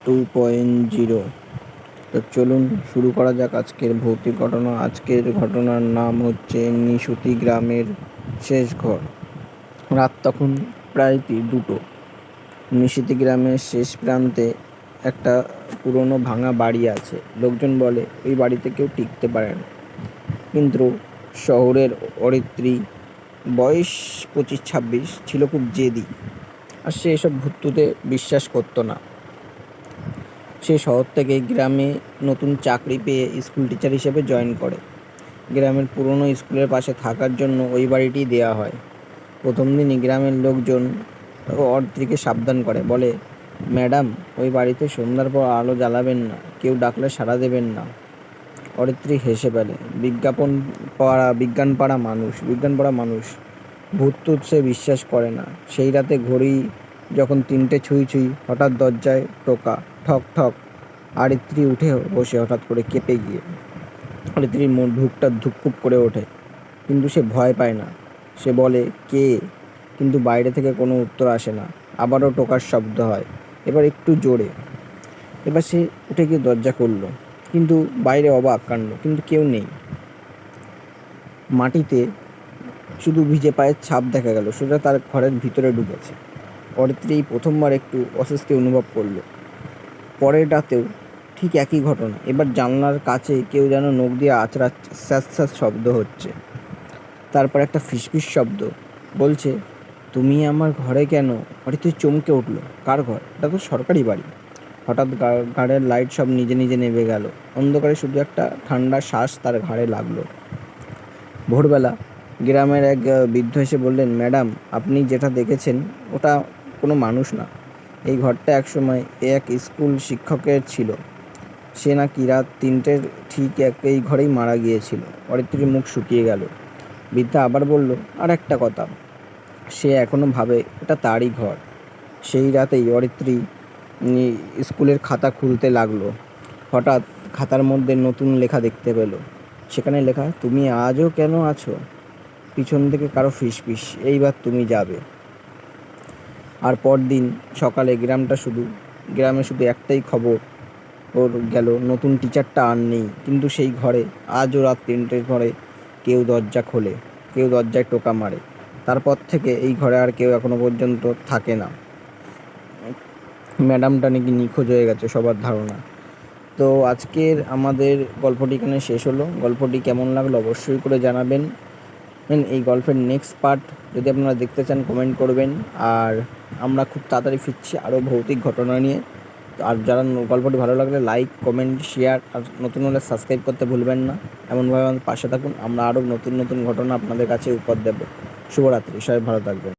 2.0। তো চলুন শুরু করা যাক আজকের ভৌতিক ঘটনা। আজকের ঘটনার নাম হচ্ছে নিশুতি গ্রামের শেষ ঘর। রাত তখন প্রায় 2টো। নিশুতি গ্রামের শেষ প্রান্তে একটা পুরনো ভাঙা বাড়ি আছে। লোকজন বলে ওই বাড়িতে কেউ টিকতে পারে না। কিন্তু শহরের অরিত্রী, বয়স 25-26, ছিল খুব জেদি, আর সে এসব ভূতুতে বিশ্বাস করতো না। সে শহর থেকে গ্রামে নতুন চাকরি পেয়ে স্কুল টিচার হিসেবে জয়েন করে। গ্রামের পুরনো স্কুলের পাশে থাকার জন্য ওই বাড়িটি দেওয়া হয়। প্রথম দিনই গ্রামের লোকজন অরিত্রীকে সাবধান করে, বলে, ম্যাডাম, ওই বাড়িতে সন্ধ্যার পর আলো জ্বালাবেন না, কেউ ডাকলে সাড়া দেবেন না। অরিত্রী হেসে ফেলে। বিজ্ঞান পড়া মানুষ, ভূত টুত সে বিশ্বাস করে না। সেই রাতে ঘড়ি যখন 3টে ছুঁই, হঠাৎ দরজায় টোকা, ঠক ঠক। অরিত্রী উঠে বসে হঠাৎ করে কেঁপে গিয়ে। অরিত্রীর বুকটা ধুকপুক করে ওঠে, কিন্তু সে ভয় পায় না। সে বলে, কে? কিন্তু বাইরে থেকে কোনো উত্তর আসে না। আবারও টোকার শব্দ হয়, এবার একটু জোরে। এবার সে উঠে গিয়ে দরজা খুলল, কিন্তু বাইরে অবাক কাণ্ড, কিন্তু কেউ নেই। মাটিতে শুধু ভিজে পায়ের ছাপ দেখা গেল, সোজা তার ঘরের ভিতরে ঢুকেছে। অরিত্রী এই প্রথমবার একটু অস্বস্তি অনুভব করল। পরের রাতেও ঠিক একই ঘটনা। এবার জানলার কাছে কেউ যেন নখ দিয়ে আঁচড়াচ্ছে, স্যাঁত স্যাঁত শব্দ হচ্ছে। তারপর একটা ফিসফিস শব্দ, বলছে, তুমি আমার ঘরে কেন? অরিত্রী চমকে উঠল। কার ঘর? এটা তো সরকারি বাড়ি। হঠাৎ ঘাড়ের লাইট সব নিজে নিজে নেভে গেল। অন্ধকারে শুধু একটা ঠান্ডা শ্বাস তার ঘাড়ে লাগলো। ভোরবেলা গ্রামের এক বৃদ্ধ এসে বললেন, ম্যাডাম, আপনি যেটা দেখেছেন ওটা কোনো মানুষ না। এই ঘরটা একসময় এক স্কুল শিক্ষকের ছিল। সে নাকি রাত 3টের ঠিক এই ঘরেই মারা গিয়েছিল। অরিত্রীর মুখ শুকিয়ে গেল। বৃদ্ধা আবার বলল, আর একটা কথা, সে এখনো ভাবে এটা তারই ঘর। সেই রাতেই অরিত্রী স্কুলের খাতা খুলতে লাগলো। হঠাৎ খাতার মধ্যে নতুন লেখা দেখতে পেল। সেখানে লেখা, তুমি আজও কেন আছো? পিছন থেকে কারো ফিসফিস, এইবার তুমি যাবে। আর পরদিন সকালে গ্রামে শুধু একটাই খবর গেল, নতুন টিচারটা আর নেই। কিন্তু সেই ঘরে আজও রাত 3টের পরে কেউ দরজা খোলে, কেউ দরজায় টোকা মারে। তারপর থেকে এই ঘরে আর কেউ এখনো পর্যন্ত থাকে না। ম্যাডামটা নাকি নিখোঁজ হয়ে গেছে সবার ধারণা। তো আজকের আমাদের গল্পটি এখানে শেষ হলো। গল্পটি কেমন লাগলো অবশ্যই করে জানাবেন। এই গল্পের নেক্সট পার্ট যদি আপনারা দেখতে চান কমেন্ট করবেন। আর আমরা খুব তাড়াতাড়ি ফিরছি আরও ভৌতিক ঘটনা নিয়ে। আর যারা গল্পটি ভালো লাগলে লাইক, কমেন্ট, শেয়ার, আর নতুন হলে সাবস্ক্রাইব করতে ভুলবেন না। এমনভাবে আমাদের পাশে থাকুন, আমরা আরও নতুন নতুন ঘটনা আপনাদের কাছে উপহার দেব। শুভরাত্রি, সবাই ভালো থাকবেন।